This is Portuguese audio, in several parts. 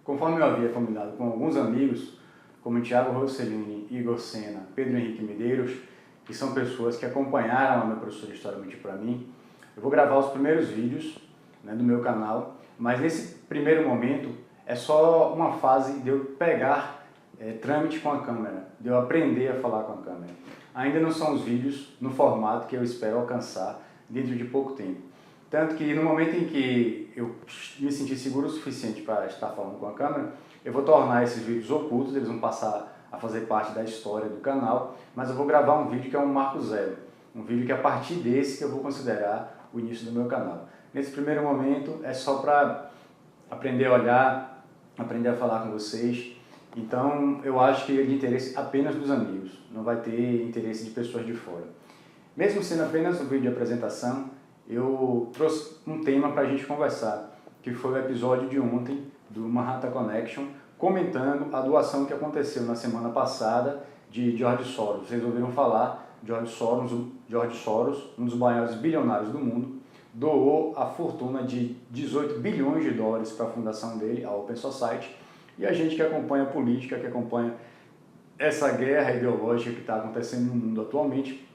Conforme eu havia combinado com alguns amigos, como Thiago Rossellini, Igor Sena, Pedro Henrique Medeiros, que são pessoas que acompanharam a meu professor de História Mentir para mim, eu vou gravar os primeiros vídeos, né, do meu canal, mas nesse primeiro momento é só uma fase de eu pegar trâmite com a câmera, de eu aprender a falar com a câmera. Ainda não são os vídeos no formato que eu espero alcançar dentro de pouco tempo. Tanto que no momento em que eu me sentir seguro o suficiente para estar falando com a câmera, eu vou tornar esses vídeos ocultos, eles vão passar a fazer parte da história do canal, mas eu vou gravar um vídeo que é um marco zero, um vídeo que a partir desse que eu vou considerar o início do meu canal. Nesse primeiro momento é só para aprender a olhar, aprender a falar com vocês. Então eu acho que é de interesse apenas dos amigos, não vai ter interesse de pessoas de fora. Mesmo sendo apenas um vídeo de apresentação, eu trouxe um tema para a gente conversar, que foi o episódio de ontem do Manhattan Connection, comentando a doação que aconteceu na semana passada de George Soros. Vocês ouviram falar, George Soros, um dos maiores bilionários do mundo, doou a fortuna de 18 bilhões de dólares para a fundação dele, a Open Society, e a gente que acompanha a política, que acompanha essa guerra ideológica que está acontecendo no mundo atualmente,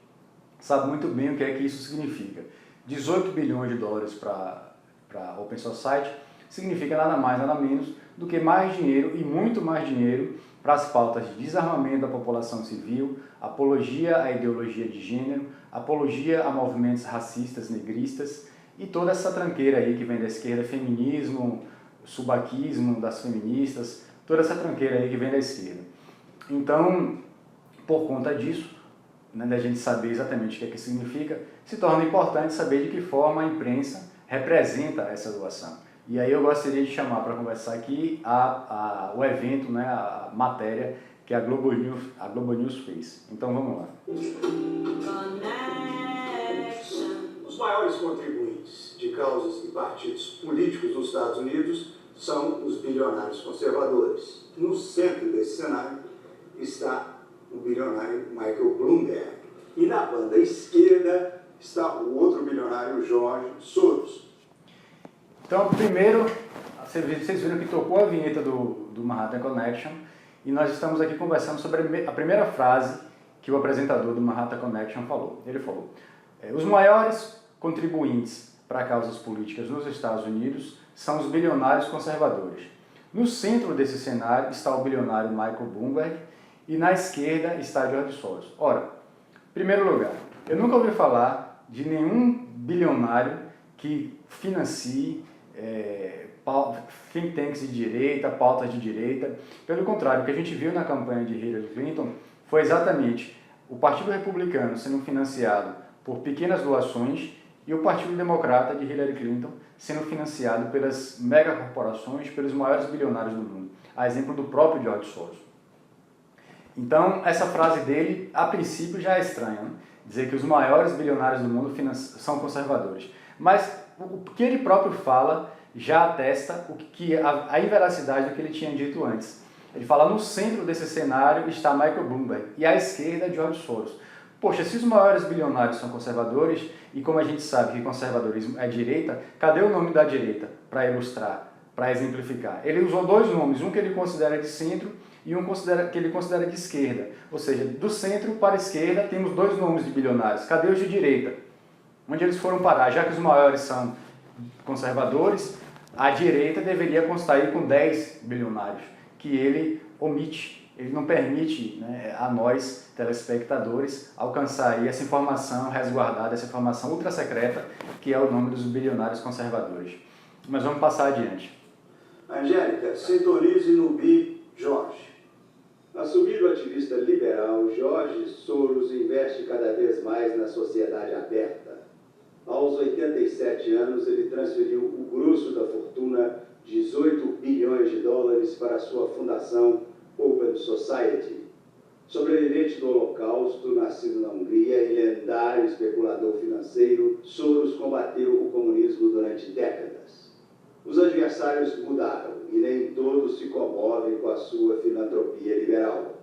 sabe muito bem o que é que isso significa. 18 bilhões de dólares para a Open Society significa nada mais, nada menos do que mais dinheiro e muito mais dinheiro para as pautas de desarmamento da população civil, apologia à ideologia de gênero, apologia a movimentos racistas, negristas e toda essa tranqueira aí que vem da esquerda, feminismo, subaquismo das feministas, toda essa tranqueira aí que vem da esquerda. Então, por conta disso, né, da gente saber exatamente o que é que significa, se torna importante saber de que forma a imprensa representa essa doação. E aí eu gostaria de chamar para conversar aqui o evento, né, a matéria que a Globo News fez. Então vamos lá. Os maiores contribuintes de causas e partidos políticos nos Estados Unidos são os bilionários conservadores. No centro desse cenário está o bilionário Michael Bloomberg. E na banda esquerda está o outro bilionário, George Soros. Então, primeiro, vocês viram que tocou a vinheta do Manhattan Connection e nós estamos aqui conversando sobre a primeira frase que o apresentador do Manhattan Connection falou. Ele falou: os maiores contribuintes para causas políticas nos Estados Unidos são os bilionários conservadores. No centro desse cenário está o bilionário Michael Bloomberg e na esquerda está George Soros. Ora, em primeiro lugar, eu nunca ouvi falar de nenhum bilionário que financie think tanks de direita, pautas de direita. Pelo contrário, o que a gente viu na campanha de Hillary Clinton foi exatamente o Partido Republicano sendo financiado por pequenas doações e o Partido Democrata de Hillary Clinton sendo financiado pelas megacorporações, pelos maiores bilionários do mundo, a exemplo do próprio George Soros. Então, essa frase dele, a princípio, já é estranha, né? Dizer que os maiores bilionários do mundo são conservadores. Mas o que ele próprio fala já atesta a inveracidade do que ele tinha dito antes. Ele fala: no centro desse cenário está Michael Bloomberg e à esquerda George Soros. Poxa, se os maiores bilionários são conservadores, e como a gente sabe que conservadorismo é direita, cadê o nome da direita para ilustrar, para exemplificar? Ele usou dois nomes, um que ele considera de centro e um que ele considera de esquerda. Ou seja, do centro para a esquerda temos dois nomes de bilionários. Cadê os de direita? Onde eles foram parar? Já que os maiores são conservadores, a direita deveria constar aí com 10 bilionários, que ele omite. Ele não permite, né, a nós, telespectadores, alcançar aí essa informação resguardada, essa informação ultra secreta, que é o nome dos bilionários conservadores. Mas vamos passar adiante. Angélica, sintonize no Bi Jorge. Assumido ativista liberal, George Soros investe cada vez mais na sociedade aberta. Aos 87 anos, ele transferiu o grosso da fortuna, 18 bilhões de dólares, para a sua fundação Open Society. Sobrevivente do Holocausto, nascido na Hungria e lendário especulador financeiro, Soros combateu o comunismo durante décadas. Os adversários mudaram e nem todos se comovem com a sua filantropia liberal.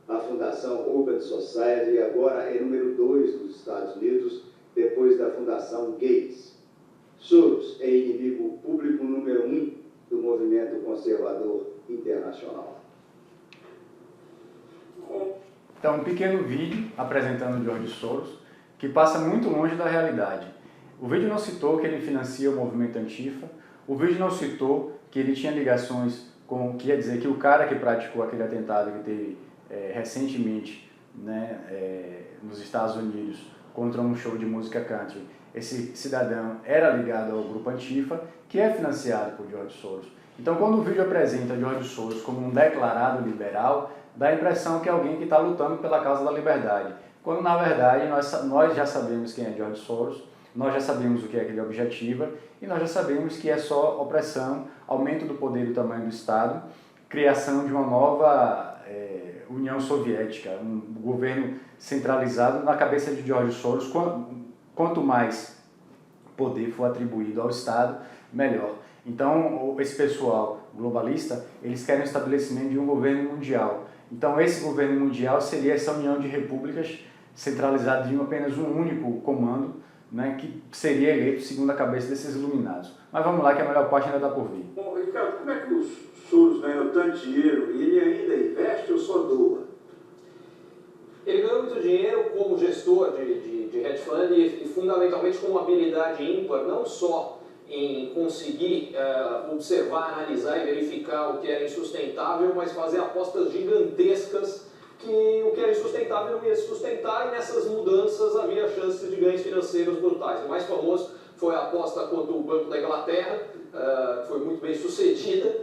A Fundação Open Society agora é número 2 nos Estados Unidos, depois da Fundação Gates. Soros é inimigo público número 1 do movimento conservador internacional. Então, um pequeno vídeo apresentando George Soros, que passa muito longe da realidade. O vídeo não citou que ele financia o movimento Antifa, o vídeo não citou que ele tinha ligações com, quer dizer, que o cara que praticou aquele atentado que teve recentemente, né, nos Estados Unidos contra um show de música country, esse cidadão era ligado ao grupo Antifa, que é financiado por George Soros. Então, quando o vídeo apresenta George Soros como um declarado liberal, dá a impressão que é alguém que está lutando pela causa da liberdade, quando na verdade nós já sabemos quem é George Soros, nós já sabemos o que é que ele objetiva e nós já sabemos que é só opressão, aumento do poder e do tamanho do Estado, criação de uma nova União Soviética, um governo centralizado na cabeça de George Soros. Quanto mais poder for atribuído ao Estado, melhor. Então, esse pessoal globalista, eles querem o estabelecimento de um governo mundial. Então, esse governo mundial seria essa união de repúblicas centralizada em apenas um único comando, né, que seria eleito segundo a cabeça desses iluminados. Mas vamos lá, que a melhor parte ainda está por vir. Bom, Ricardo, como é que os Soros ganhou tanto dinheiro e ele ainda investe ou só doa? Ele ganhou muito dinheiro como gestor de hedge fund e fundamentalmente com uma habilidade ímpar, não só em conseguir observar, analisar e verificar o que era insustentável, mas fazer apostas gigantescas que o que era insustentável não ia se sustentar, e nessas mudanças havia chances de ganhos financeiros brutais. O mais famoso foi a aposta contra o Banco da Inglaterra, que foi muito bem sucedida,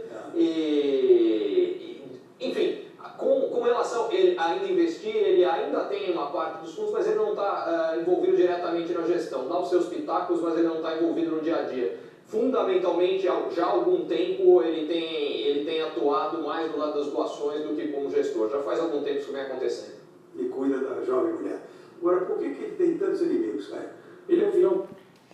enfim, com relação a ele ainda investir, ele ainda tem uma parte dos fundos, mas ele não está envolvido diretamente na gestão, dá os seus pitacos, mas ele não está envolvido no dia a dia. Fundamentalmente, já há algum tempo, ele tem atuado mais do lado das doações do que como gestor. Já faz algum tempo que isso vem acontecendo. E cuida da jovem mulher. Agora, por que ele tem tantos inimigos, cara? Ele é um vilão.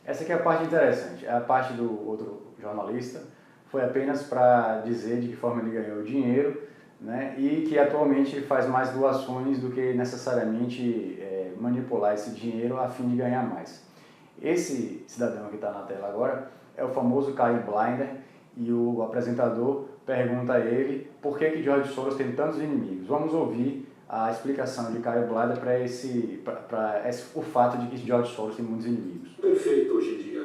Essa aqui é a parte interessante. A parte do outro jornalista foi apenas para dizer de que forma ele ganhou dinheiro, né, e que atualmente ele faz mais doações do que necessariamente manipular esse dinheiro a fim de ganhar mais. Esse cidadão que está na tela agora é o famoso Kyle Blinder, e o apresentador pergunta a ele por que George Soros tem tantos inimigos. Vamos ouvir a explicação de Kyle Blinder para o fato de que George Soros tem muitos inimigos. Perfeito hoje em dia.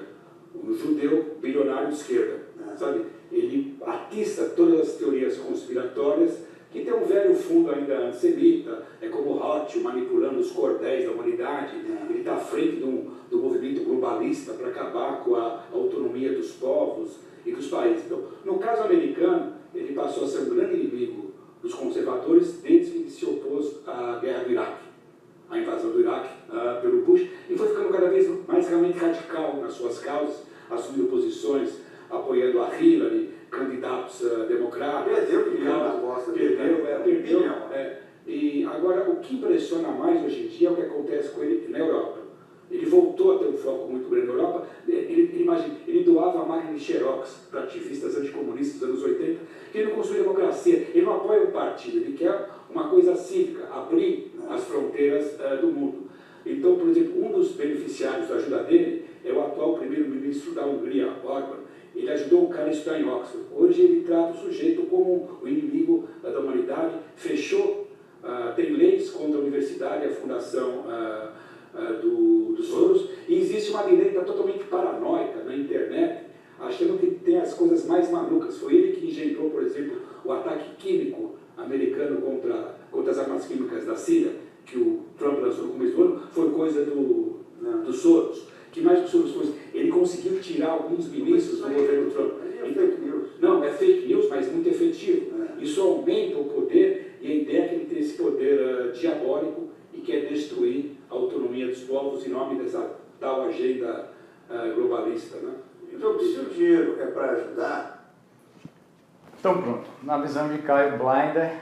Um judeu bilionário de esquerda, sabe? Ele atiça todas as teorias conspiratórias que tem um velho fundo ainda antissemita, é como Rothschild manipulando os cordéis da humanidade, ele está à frente do movimento globalista para acabar com a autonomia dos povos e dos países. Então, no caso americano, ele passou a ser um grande inimigo dos conservadores desde que ele se opôs à guerra do Iraque, à invasão do Iraque pelo Bush, e foi ficando cada vez mais realmente radical nas suas causas, assumindo posições, apoiando a Hillary, candidatos democratas. Perdeu. E agora, o que impressiona mais hoje em dia é o que acontece com ele na Europa. Ele voltou a ter um foco muito grande na Europa. Ele doava a máquina de Xerox para ativistas anticomunistas dos anos 80, que ele não construiu democracia, ele não apoia um partido, ele quer uma coisa cívica, abrir as fronteiras do mundo. Então, por exemplo, um dos beneficiários da ajuda dele é o atual primeiro-ministro da Hungria, Orbán. Ele ajudou o cara a estudar em Oxford. Hoje ele trata o sujeito como o inimigo da humanidade, fechou, tem leis contra a universidade, a fundação dos Soros, e existe uma direita totalmente paranoica na internet, achando que tem as coisas mais malucas. Foi ele que engendrou, por exemplo, o ataque químico americano contra as armas químicas da Síria, que o Trump lançou no começo do ano, foi coisa do Soros. Que mais que o Soros foi? Ele conseguiu tirar alguns ministros do governo Trump. Não, é fake news, mas muito efetivo. Isso aumenta o poder, e a ideia é que ele tem esse poder diabólico e quer destruir a autonomia dos povos em nome dessa tal agenda globalista. Né? Então, se o dinheiro é para ajudar... Então pronto, na visão de Kyle Blinder,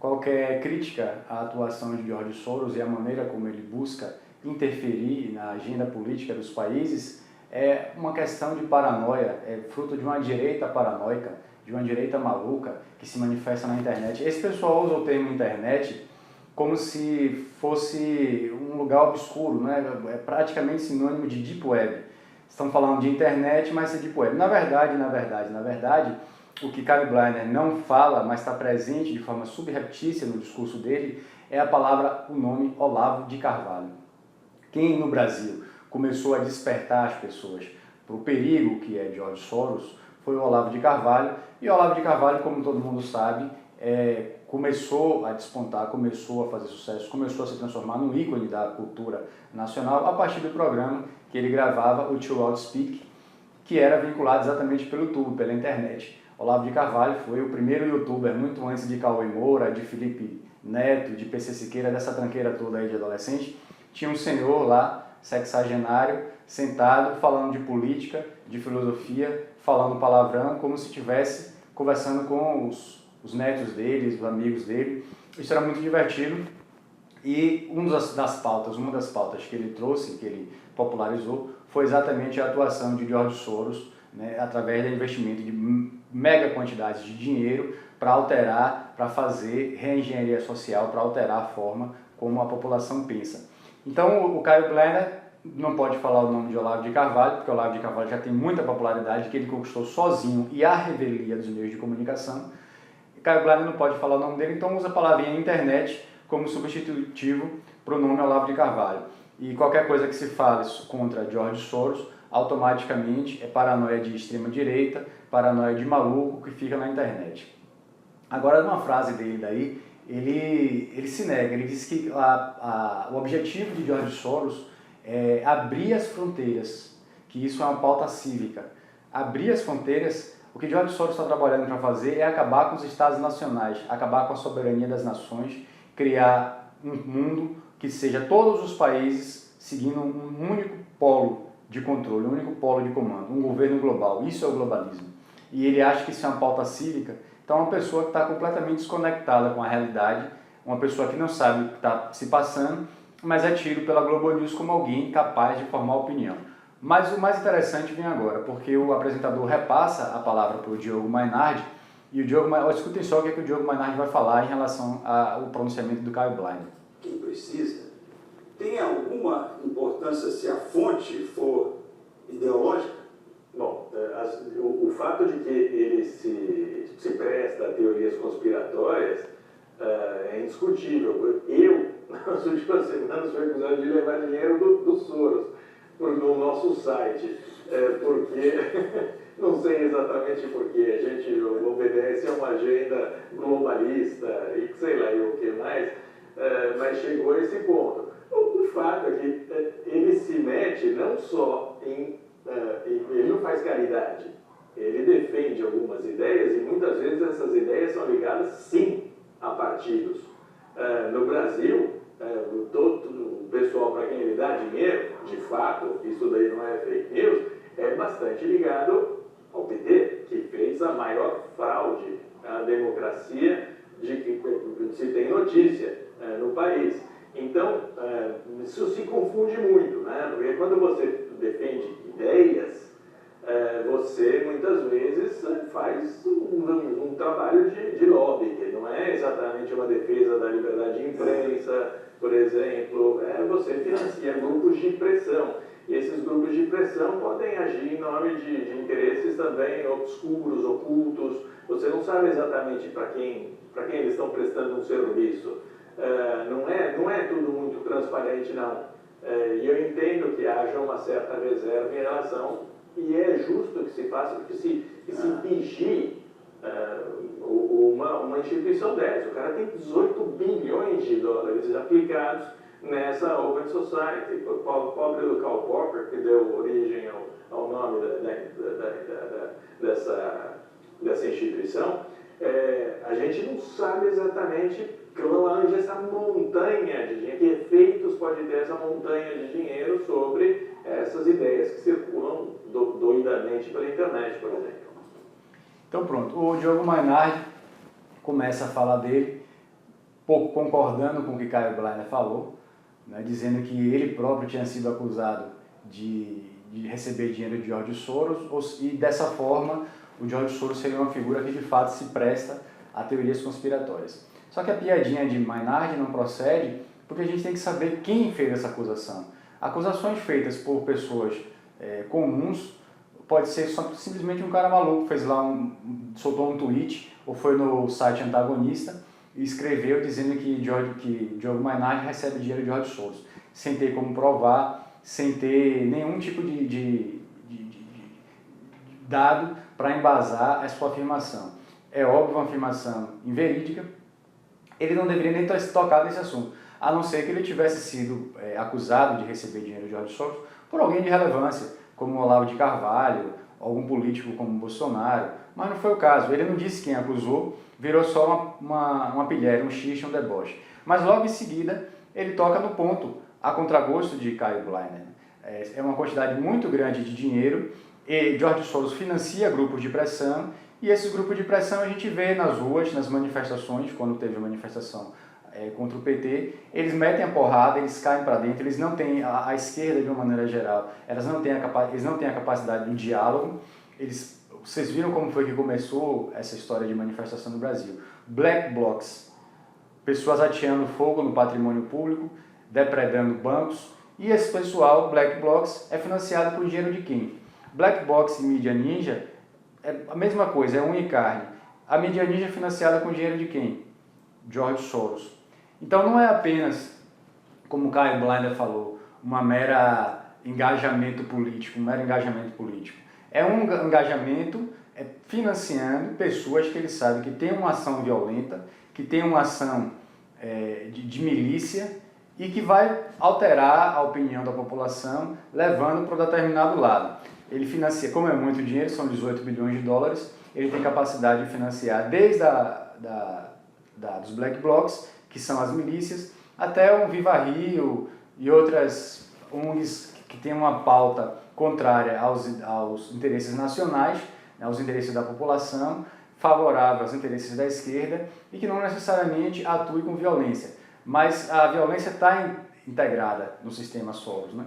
qualquer crítica à atuação de George Soros e a maneira como ele busca interferir na agenda política dos países é uma questão de paranoia, é fruto de uma direita paranoica, de uma direita maluca que se manifesta na internet. Esse pessoal usa o termo internet como se fosse um lugar obscuro, né? É praticamente sinônimo de Deep Web. Estão falando de internet, mas é Deep Web. Na verdade, o que Caio Bleiner não fala, mas está presente de forma subreptícia no discurso dele, é a palavra, o nome Olavo de Carvalho. Quem no Brasil começou a despertar as pessoas para o perigo que é George Soros foi o Olavo de Carvalho, e o Olavo de Carvalho, como todo mundo sabe, começou a despontar, começou a fazer sucesso, começou a se transformar num ícone da cultura nacional a partir do programa que ele gravava, o Too Loud Speak, que era vinculado exatamente pelo YouTube, pela internet. Olavo de Carvalho foi o primeiro youtuber, muito antes de Cauê Moura, de Felipe Neto, de PC Siqueira, dessa tranqueira toda aí de adolescente. Tinha um senhor lá, sexagenário, sentado, falando de política, de filosofia, falando palavrão, como se estivesse conversando com os netos dele, os amigos dele. Isso era muito divertido. E uma das pautas que ele trouxe, que ele popularizou, foi exatamente a atuação de George Soros, né, através do investimento de mega quantidades de dinheiro para alterar, para fazer reengenharia social, para alterar a forma como a população pensa. Então o Caio Bleiner não pode falar o nome de Olavo de Carvalho, porque o Olavo de Carvalho já tem muita popularidade, que ele conquistou sozinho e à revelia dos meios de comunicação. E Caio Bleiner não pode falar o nome dele, então usa a palavrinha internet como substitutivo para o nome Olavo de Carvalho. E qualquer coisa que se fale contra George Soros, automaticamente é paranoia de extrema-direita, paranoia de maluco que fica na internet. Agora, numa frase dele daí, ele se nega, ele diz que o objetivo de George Soros é abrir as fronteiras, que isso é uma pauta cívica. Abrir as fronteiras, o que George Soros está trabalhando para fazer é acabar com os estados nacionais, acabar com a soberania das nações, criar um mundo que seja todos os países seguindo um único polo de controle, um único polo de comando, um governo global. Isso é o globalismo. E ele acha que isso é uma pauta cívica. Então é uma pessoa que está completamente desconectada com a realidade, uma pessoa que não sabe o que está se passando, mas é tido pela Globo News como alguém capaz de formar opinião. Mas o mais interessante vem agora, porque o apresentador repassa a palavra para o Diogo Mainardi, e o Diogo Mainardi, escutem só o que o Diogo Mainardi vai falar em relação ao pronunciamento do Caio Bleiner. Quem precisa tem alguma importância se a fonte for ideológica? Bom, o fato de que ele se presta a teorias conspiratórias é indiscutível. Eu, nas últimas semanas, fui acusado de levar dinheiro do Soros no nosso site, porque, não sei exatamente porquê, a gente obedece a uma agenda globalista e sei lá e o que mais, mas chegou a esse ponto. O fato é que ele se mete não só ele não faz caridade, ele defende algumas ideias e muitas vezes essas ideias são ligadas sim a partidos. No Brasil, todo o pessoal para quem ele dá dinheiro, de fato, isso daí não é fake news, é bastante ligado ao PT, que fez a maior fraude à democracia de que se tem notícia no país. Então, isso se confunde muito, né? Porque quando você defende ideias, você muitas vezes faz um trabalho de lobby, que não é exatamente uma defesa da liberdade de imprensa, por exemplo, você financia grupos de pressão. E esses grupos de pressão podem agir em nome de interesses também obscuros, ocultos. Você não sabe exatamente para quem eles estão prestando um serviço. Não é tudo muito transparente, não. E eu entendo que haja uma certa reserva em relação, e é justo que se faça, porque se vigie uma instituição dessa. O cara tem 18 bilhões de dólares aplicados nessa Open Society. O pobre do Karl Popper, que deu origem ao nome dessa instituição, a gente não sabe exatamente onde essa montanha de dinheiro, que efeitos pode ter essa montanha de dinheiro sobre essas ideias que circulam doidamente pela internet, por exemplo. Então pronto, o Diogo Mainardi começa a falar dele, pouco concordando com o que Caio Bleiner falou, né, dizendo que ele próprio tinha sido acusado de receber dinheiro de George Soros, e dessa forma o George Soros seria uma figura que de fato se presta a teorias conspiratórias. Só que a piadinha de Mainardi não procede, porque a gente tem que saber quem fez essa acusação. Acusações feitas por pessoas comuns, pode ser simplesmente um cara maluco, fez lá soltou um tweet, ou foi no site antagonista, e escreveu dizendo que Diogo Mainardi recebe dinheiro de George Soros, sem ter como provar, sem ter nenhum tipo de dado para embasar a sua afirmação. É óbvio, uma afirmação inverídica, ele não deveria nem ter tocado nesse assunto, a não ser que ele tivesse sido acusado de receber dinheiro de George Soros por alguém de relevância, como Olavo de Carvalho, algum político como Bolsonaro, mas não foi o caso. Ele não disse quem acusou, virou só uma pilhéria, um xixi, um deboche. Mas logo em seguida, ele toca no ponto, a contragosto de Caio Bleiner. É uma quantidade muito grande de dinheiro, e George Soros financia grupos de pressão, e esses grupos de pressão a gente vê nas ruas, nas manifestações, quando teve manifestação contra o PT, eles metem a porrada, eles caem para dentro, eles não têm, a esquerda de uma maneira geral, eles não têm a capacidade do diálogo. Vocês viram como foi que começou essa história de manifestação no Brasil? Black blocs, pessoas ateando fogo no patrimônio público, depredando bancos, e esse pessoal, Black blocs, é financiado por dinheiro de quem? Black blocs e mídia ninja é a mesma coisa, é unha e carne. A mídia ninja é financiada com dinheiro de quem? George Soros. Então não é apenas, como o Caio Bleiner falou, um mero engajamento político. É um engajamento financiando pessoas que ele sabe que tem uma ação violenta, que tem uma ação de milícia e que vai alterar a opinião da população, levando para um determinado lado. Ele financia, como é muito dinheiro, são 18 bilhões de dólares, ele tem capacidade de financiar desde dos Black blocs, que são as milícias, até o Viva Rio e outras ONGs que têm uma pauta contrária aos interesses nacionais, aos interesses da população, favorável aos interesses da esquerda e que não necessariamente atue com violência. Mas a violência está integrada no sistema Soros, né?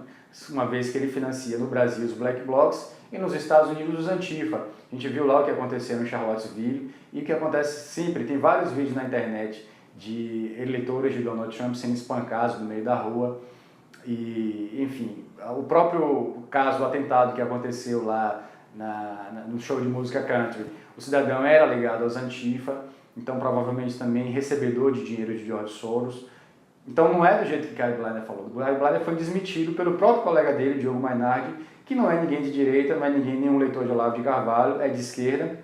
Uma vez que ele financia no Brasil os Black blocs e nos Estados Unidos os Antifa. A gente viu lá o que aconteceu em Charlottesville e o que acontece sempre. Tem vários vídeos na internet de eleitores de Donald Trump sendo espancados no meio da rua. E, enfim, o próprio caso do atentado que aconteceu lá no show de música country, o cidadão era ligado aos Antifa, então provavelmente também recebedor de dinheiro de George Soros. Então não é do jeito que Caio Bleiner falou. O Caio Bleiner foi desmentido pelo próprio colega dele, Diogo Mainardi, que não é ninguém de direita, não é nenhum leitor de Olavo de Carvalho, é de esquerda.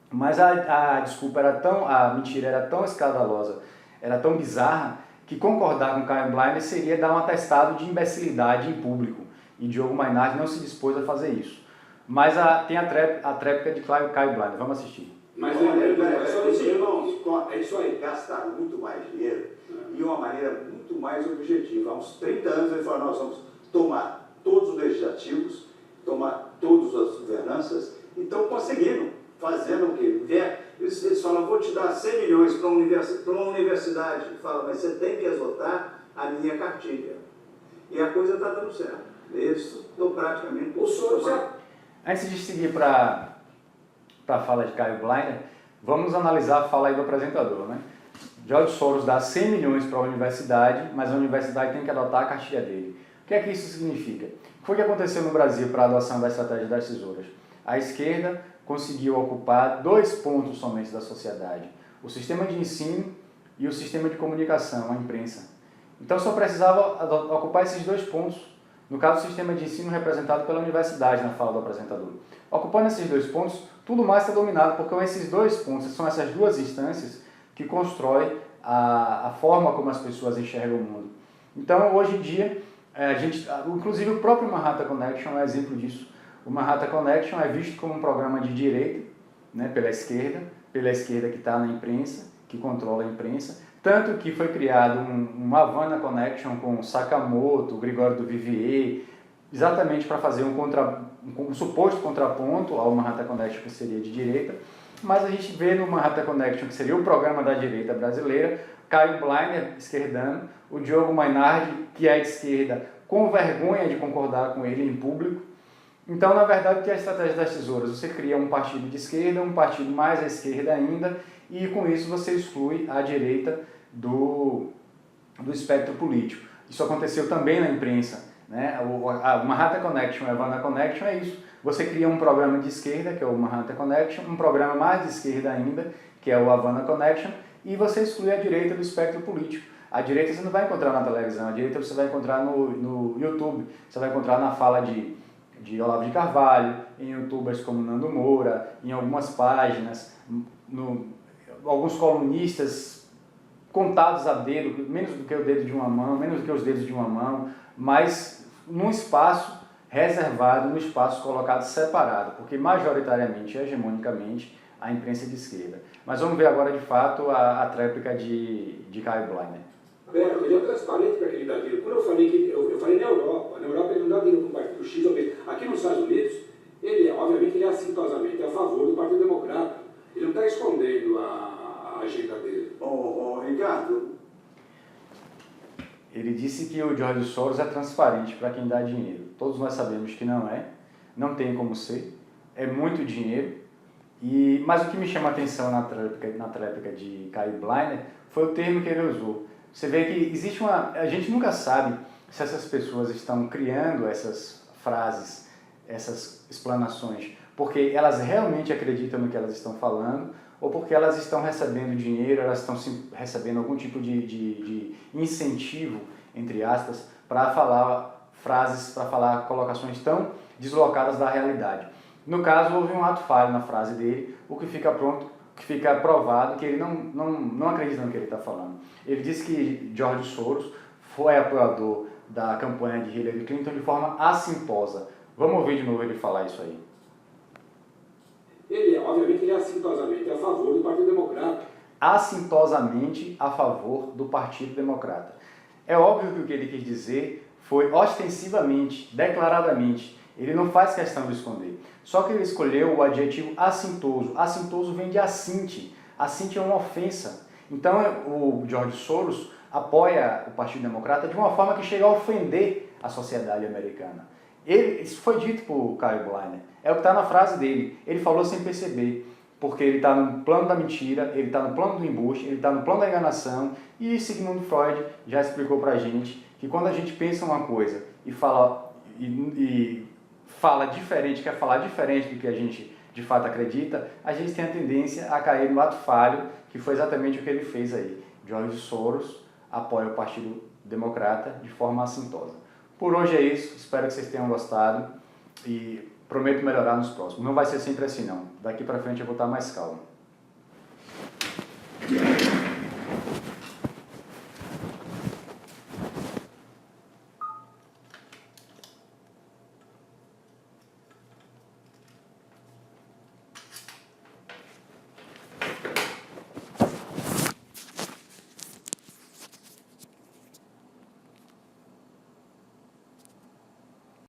Mas a mentira era tão escandalosa, era tão bizarra, que concordar com Caio Bleiner seria dar um atestado de imbecilidade em público. E Diogo Mainardi não se dispôs a fazer isso. Mas tem a tréplica de Caio Bleiner. Vamos assistir. Mas os irmãos isso aí gastaram muito mais dinheiro de uma maneira muito mais objetiva. Há uns 30 anos ele falou, nós vamos tomar todos os legislativos, tomar todas as governanças, então conseguiram, fazendo o quê? Eles falam, vou te dar 100 milhões para uma universidade. Fala, mas você tem que exotar a minha cartilha. E a coisa está dando certo. Eles estão praticamente... O Soros Antes de seguir para a fala de Caio Bleiner, vamos analisar a fala aí do apresentador, né? George Soros dá 100 milhões para a universidade, mas a universidade tem que adotar a cartilha dele. O que é que isso significa? O que foi que aconteceu no Brasil para a adoção da estratégia das tesouras? A esquerda conseguiu ocupar 2 pontos somente da sociedade: o sistema de ensino e o sistema de comunicação, a imprensa. Então só precisava ocupar esses 2 pontos. No caso, o sistema de ensino representado pela universidade, na fala do apresentador. Ocupando esses 2 pontos, tudo mais está dominado, porque esses 2 pontos, são essas 2 instâncias que constroem a forma como as pessoas enxergam o mundo. Então, hoje em dia, inclusive o próprio Manhattan Connection é exemplo disso. O Manhattan Connection é visto como um programa de direita, né, pela esquerda que está na imprensa, que controla a imprensa. Tanto que foi criado um Havana Connection com Sakamoto, Gregório do Vivier, exatamente para fazer um suposto contraponto ao Manhattan Connection, que seria de direita. Mas a gente vê no Manhattan Connection, que seria o programa da direita brasileira, Caio Bleiner, esquerdano, o Diogo Mainardi, que é de esquerda, com vergonha de concordar com ele em público. Então, na verdade, o que é a estratégia das tesouras? Você cria um partido de esquerda, um partido mais à esquerda ainda, e com isso você exclui a direita do espectro político. Isso aconteceu também na imprensa, né? O Manhattan Connection e a Havana Connection é isso. você cria um programa de esquerda, que é o Manhattan Connection, um programa mais de esquerda ainda, que é o Havana Connection, e você exclui a direita do espectro político. A direita você não vai encontrar na televisão, a direita você vai encontrar no YouTube, você vai encontrar na fala de Olavo de Carvalho, em youtubers como Nando Moura, em algumas páginas, alguns colunistas contados a dedo, menos do que o dedo de uma mão, menos do que os dedos de uma mão, mas num espaço reservado, num espaço colocado separado, porque majoritariamente, hegemonicamente, a imprensa é de esquerda. Mas vamos ver agora, de fato, a tréplica de Caio Bleiner. Beto, ele é transparente para aquele dá dinheiro. Quando eu falei que eu falei na Europa ele não dá dinheiro para um partido X ou B. Aqui nos Estados Unidos, obviamente, ele é assintosamente a favor do Partido Democrata. Ele não está escondendo a agenda dele. Ricardo, ele disse que o George Soros é transparente para quem dá dinheiro. Todos nós sabemos que não é, não tem como ser, é muito dinheiro. Mas o que me chama a atenção na tréplica de Caio Bleiner foi o termo que ele usou. Você vê que existe a gente nunca sabe se essas pessoas estão criando essas frases, essas explanações, porque elas realmente acreditam no que elas estão falando, ou porque elas estão recebendo dinheiro, elas estão recebendo algum tipo de incentivo, entre aspas, para falar frases, para falar colocações tão deslocadas da realidade. No caso, houve um ato falho na frase dele, o que fica provado que ele não acredita no que ele está falando. Ele disse que George Soros foi apoiador da campanha de Hillary Clinton de forma assintosa. Vamos ouvir de novo ele falar isso aí. Obviamente, ele é assintosamente a favor do Partido Democrata. Assintosamente a favor do Partido Democrata. É óbvio que o que ele quis dizer foi ostensivamente, declaradamente. Ele não faz questão de esconder. Só que ele escolheu o adjetivo assintoso. Assintoso vem de assinte. Assinte é uma ofensa. Então o George Soros apoia o Partido Democrata de uma forma que chega a ofender a sociedade americana. Isso foi dito por Caio Bleiner. É o que está na frase dele. Ele falou sem perceber. Porque ele está no plano da mentira, ele está no plano do embuste, ele está no plano da enganação. E Sigmund Freud já explicou para a gente que quando a gente pensa uma coisa e fala diferente, quer falar diferente do que a gente de fato acredita, a gente tem a tendência a cair no ato falho, que foi exatamente o que ele fez aí. George Soros apoia o Partido Democrata de forma assintosa. Por hoje é isso, espero que vocês tenham gostado e prometo melhorar nos próximos. Não vai ser sempre assim não, daqui para frente eu vou estar mais calmo.